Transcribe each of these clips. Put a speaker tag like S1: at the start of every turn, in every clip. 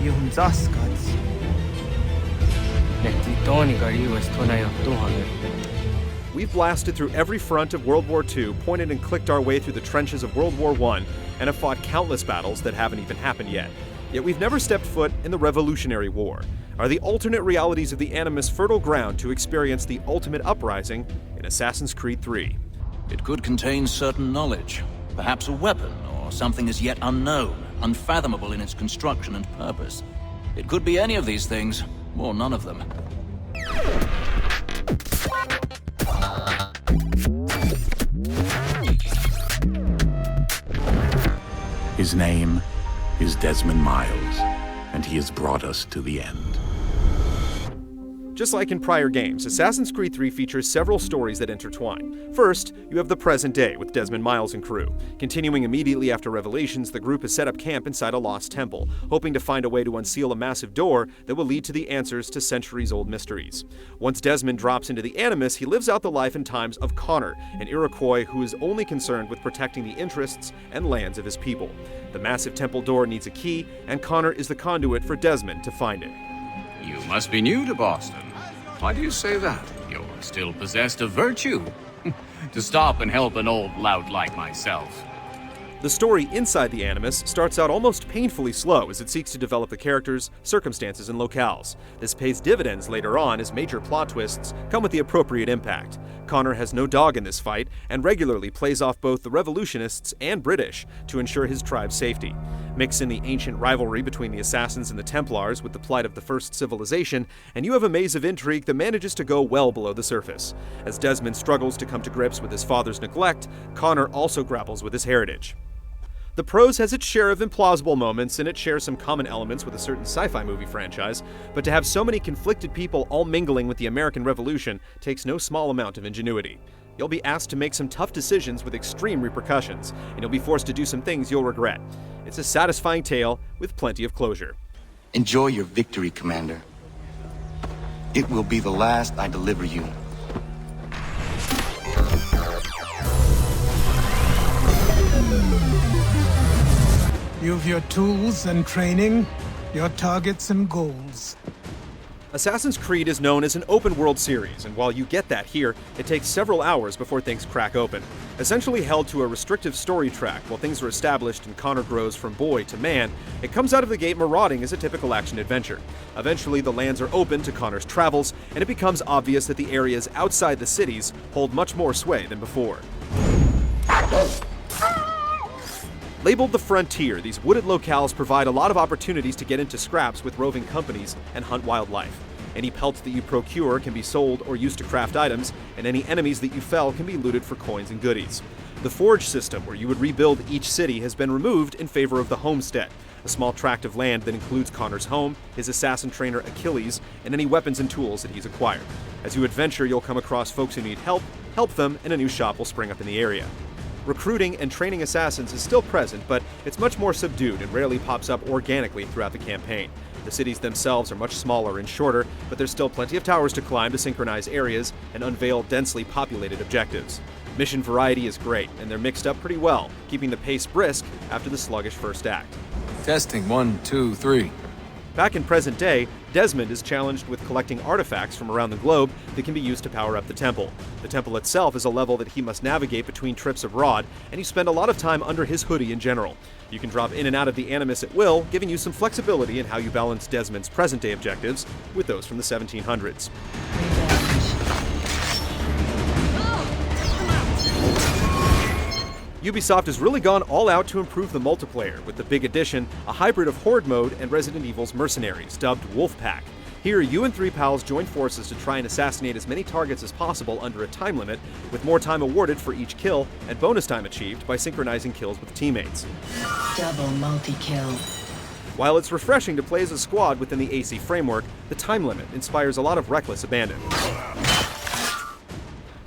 S1: Yumzaskats.
S2: We've blasted through every front of World War II, pointed and clicked our way through the trenches of World War I, and have fought countless battles that haven't even happened yet. Yet we've never stepped foot in the Revolutionary War. Are the alternate realities of the Animus fertile ground to experience the ultimate uprising in Assassin's Creed 3?
S3: It could contain certain knowledge, perhaps a weapon or something as yet unknown, unfathomable in its construction and purpose. It could be any of these things, or none of them.
S4: His name is Desmond Miles, and he has brought us to the end.
S2: Just like in prior games, Assassin's Creed 3 features several stories that intertwine. First, you have the present day with Desmond Miles and crew. Continuing immediately after Revelations, the group has set up camp inside a lost temple, hoping to find a way to unseal a massive door that will lead to the answers to centuries-old mysteries. Once Desmond drops into the Animus, he lives out the life and times of Connor, an Iroquois who is only concerned with protecting the interests and lands of his people. The massive temple door needs a key, and Connor is the conduit for Desmond to find it.
S5: You must be new to Boston. Why do you say that? You're still possessed of virtue. To stop and help an old lout like myself.
S2: The story inside the Animus starts out almost painfully slow as it seeks to develop the characters, circumstances, and locales. This pays dividends later on as major plot twists come with the appropriate impact. Connor has no dog in this fight and regularly plays off both the revolutionists and British to ensure his tribe's safety. Mix in the ancient rivalry between the Assassins and the Templars with the plight of the first civilization, and you have a maze of intrigue that manages to go well below the surface. As Desmond struggles to come to grips with his father's neglect, Connor also grapples with his heritage. The prose has its share of implausible moments, and it shares some common elements with a certain sci-fi movie franchise, but to have so many conflicted people all mingling with the American Revolution takes no small amount of ingenuity. You'll be asked to make some tough decisions with extreme repercussions, and you'll be forced to do some things you'll regret. It's a satisfying tale with plenty of closure.
S6: Enjoy your victory, Commander. It will be the last I deliver you.
S1: You've your tools and training, your targets and goals.
S2: Assassin's Creed is known as an open-world series, and while you get that here, it takes several hours before things crack open. Essentially held to a restrictive story track while things are established and Connor grows from boy to man, it comes out of the gate marauding as a typical action-adventure. Eventually, the lands are open to Connor's travels, and it becomes obvious that the areas outside the cities hold much more sway than before. Labeled the Frontier, these wooded locales provide a lot of opportunities to get into scraps with roving companies and hunt wildlife. Any pelts that you procure can be sold or used to craft items, and any enemies that you fell can be looted for coins and goodies. The forge system, where you would rebuild each city, has been removed in favor of the homestead, a small tract of land that includes Connor's home, his assassin trainer Achilles, and any weapons and tools that he's acquired. As you adventure, you'll come across folks who need help them, and a new shop will spring up in the area. Recruiting and training assassins is still present, but it's much more subdued and rarely pops up organically throughout the campaign. The cities themselves are much smaller and shorter, but there's still plenty of towers to climb to synchronize areas and unveil densely populated objectives. Mission variety is great, and they're mixed up pretty well, keeping the pace brisk after the sluggish first act.
S5: Testing 1, 2, 3.
S2: Back in present day, Desmond is challenged with collecting artifacts from around the globe that can be used to power up the temple. The temple itself is a level that he must navigate between trips abroad, and you spend a lot of time under his hoodie in general. You can drop in and out of the Animus at will, giving you some flexibility in how you balance Desmond's present-day objectives with those from the 1700s. Ubisoft has really gone all out to improve the multiplayer, with the big addition, a hybrid of Horde mode and Resident Evil's Mercenaries, dubbed Wolfpack. Here, you and three pals join forces to try and assassinate as many targets as possible under a time limit, with more time awarded for each kill and bonus time achieved by synchronizing kills with teammates.
S7: Double multi-kill.
S2: While it's refreshing to play as a squad within the AC framework, the time limit inspires a lot of reckless abandon.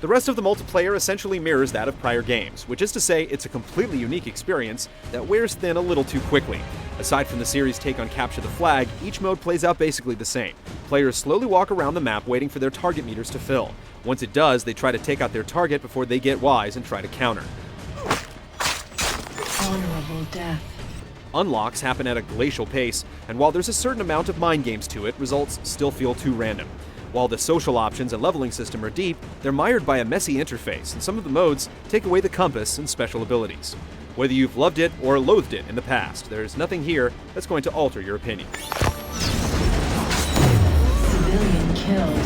S2: The rest of the multiplayer essentially mirrors that of prior games, which is to say it's a completely unique experience that wears thin a little too quickly. Aside from the series' take on Capture the Flag, each mode plays out basically the same. Players slowly walk around the map waiting for their target meters to fill. Once it does, they try to take out their target before they get wise and try to counter.
S7: Honorable death.
S2: Unlocks happen at a glacial pace, and while there's a certain amount of mind games to it, results still feel too random. While the social options and leveling system are deep, they're mired by a messy interface, and some of the modes take away the compass and special abilities. Whether you've loved it or loathed it in the past, there's nothing here that's going to alter your opinion.
S7: Civilian killed.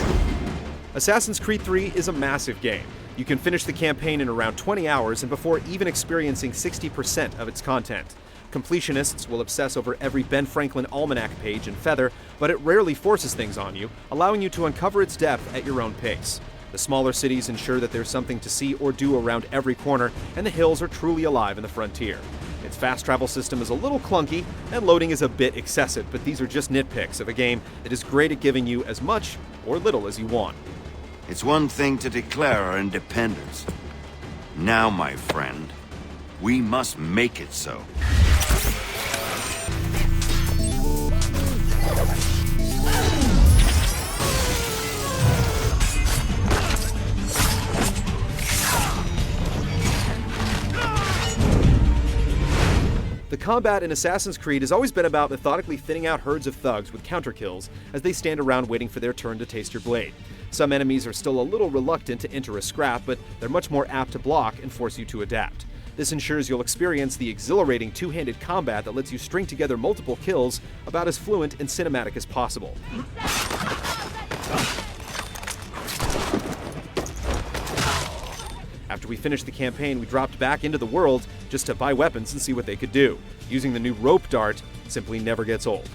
S2: Assassin's Creed 3 is a massive game. You can finish the campaign in around 20 hours and before even experiencing 60% of its content. Completionists will obsess over every Ben Franklin almanac page and feather, but it rarely forces things on you, allowing you to uncover its depth at your own pace. The smaller cities ensure that there's something to see or do around every corner, and the hills are truly alive in the frontier. Its fast travel system is a little clunky, and loading is a bit excessive, but these are just nitpicks of a game that is great at giving you as much or little as you want.
S8: It's one thing to declare our independence. Now, my friend, we must make it so.
S2: The combat in Assassin's Creed has always been about methodically thinning out herds of thugs with counter kills as they stand around waiting for their turn to taste your blade. Some enemies are still a little reluctant to enter a scrap, but they're much more apt to block and force you to adapt. This ensures you'll experience the exhilarating two-handed combat that lets you string together multiple kills about as fluent and cinematic as possible. After we finished the campaign, we dropped back into the world just to buy weapons and see what they could do. Using the new rope dart simply never gets old.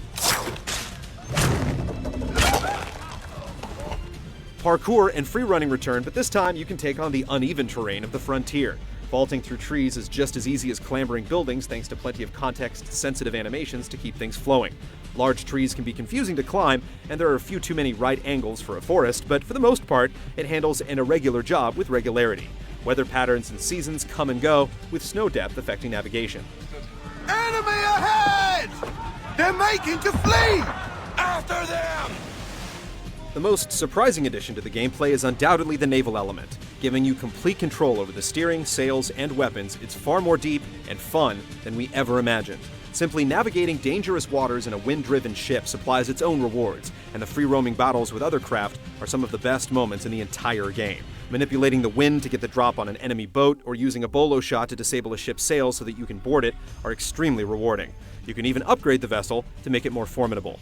S2: Parkour and free running return, but this time you can take on the uneven terrain of the frontier. Vaulting through trees is just as easy as clambering buildings thanks to plenty of context-sensitive animations to keep things flowing. Large trees can be confusing to climb, and there are a few too many right angles for a forest, but for the most part, it handles an irregular job with regularity. Weather patterns and seasons come and go, with snow depth affecting navigation.
S8: Enemy ahead! They're making to flee! After them!
S2: The most surprising addition to the gameplay is undoubtedly the naval element. Giving you complete control over the steering, sails, and weapons, it's far more deep and fun than we ever imagined. Simply navigating dangerous waters in a wind-driven ship supplies its own rewards, and the free-roaming battles with other craft are some of the best moments in the entire game. Manipulating the wind to get the drop on an enemy boat or using a bolo shot to disable a ship's sails so that you can board it are extremely rewarding. You can even upgrade the vessel to make it more formidable.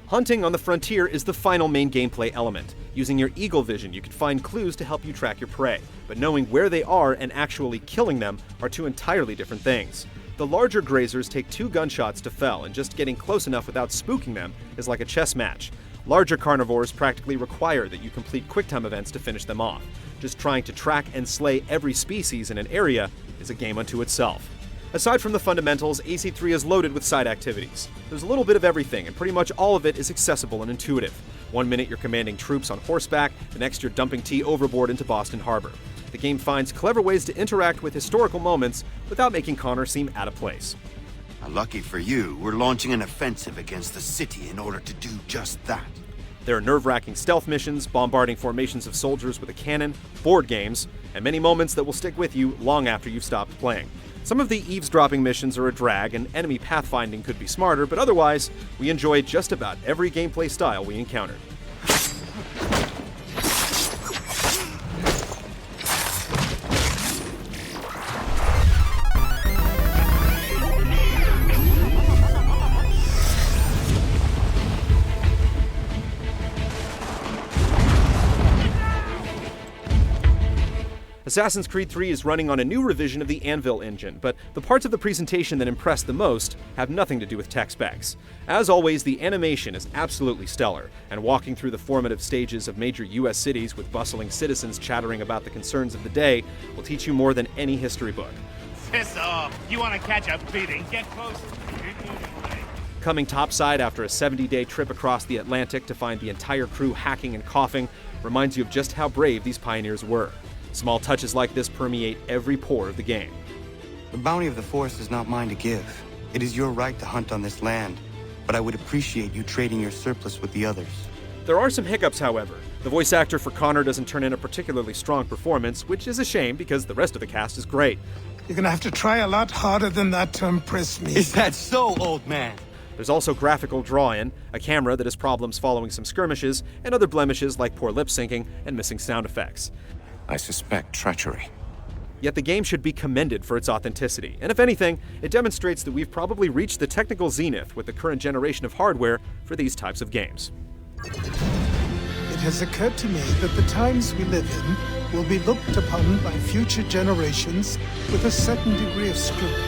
S2: Hunting on the frontier is the final main gameplay element. Using your eagle vision, you can find clues to help you track your prey, but knowing where they are and actually killing them are two entirely different things. The larger grazers take 2 gunshots to fell, and just getting close enough without spooking them is like a chess match. Larger carnivores practically require that you complete quicktime events to finish them off. Just trying to track and slay every species in an area is a game unto itself. Aside from the fundamentals, AC3 is loaded with side activities. There's a little bit of everything, and pretty much all of it is accessible and intuitive. One minute you're commanding troops on horseback, the next you're dumping tea overboard into Boston Harbor. The game finds clever ways to interact with historical moments without making Connor seem out of place.
S8: Lucky for you, we're launching an offensive against the city in order to do just that.
S2: There are nerve-wracking stealth missions, bombarding formations of soldiers with a cannon, board games, and many moments that will stick with you long after you've stopped playing. Some of the eavesdropping missions are a drag, and enemy pathfinding could be smarter, but otherwise, we enjoyed just about every gameplay style we encountered. Assassin's Creed 3 is running on a new revision of the Anvil engine, but the parts of the presentation that impress the most have nothing to do with tech specs. As always, the animation is absolutely stellar, and walking through the formative stages of major US cities with bustling citizens chattering about the concerns of the day will teach you more than any history book.
S9: Piss off! You want to catch a beating? Get close.
S2: Coming topside after a 70-day trip across the Atlantic to find the entire crew hacking and coughing reminds you of just how brave these pioneers were. Small touches like this permeate every pore of the game.
S6: The bounty of the forest is not mine to give. It is your right to hunt on this land, but I would appreciate you trading your surplus with the others.
S2: There are some hiccups, however. The voice actor for Connor doesn't turn in a particularly strong performance, which is a shame because the rest of the cast is great.
S1: You're gonna have to try a lot harder than that to impress me.
S6: Is that so, old man?
S2: There's also graphical draw-in, a camera that has problems following some skirmishes, and other blemishes like poor lip syncing and missing sound effects.
S10: I suspect treachery.
S2: Yet the game should be commended for its authenticity, and if anything, it demonstrates that we've probably reached the technical zenith with the current generation of hardware for these types of games.
S1: It has occurred to me that the times we live in will be looked upon by future generations with a certain degree of scrutiny.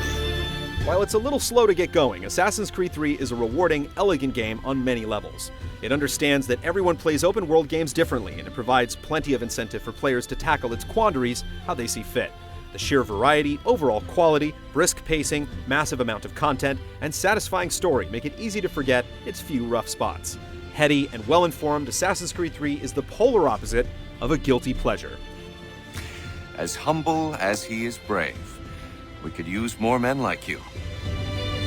S2: While it's a little slow to get going, Assassin's Creed 3 is a rewarding, elegant game on many levels. It understands that everyone plays open-world games differently, and it provides plenty of incentive for players to tackle its quandaries how they see fit. The sheer variety, overall quality, brisk pacing, massive amount of content, and satisfying story make it easy to forget its few rough spots. Heady and well-informed, Assassin's Creed 3 is the polar opposite of a guilty pleasure.
S10: As humble as he is brave. We could use more men like you.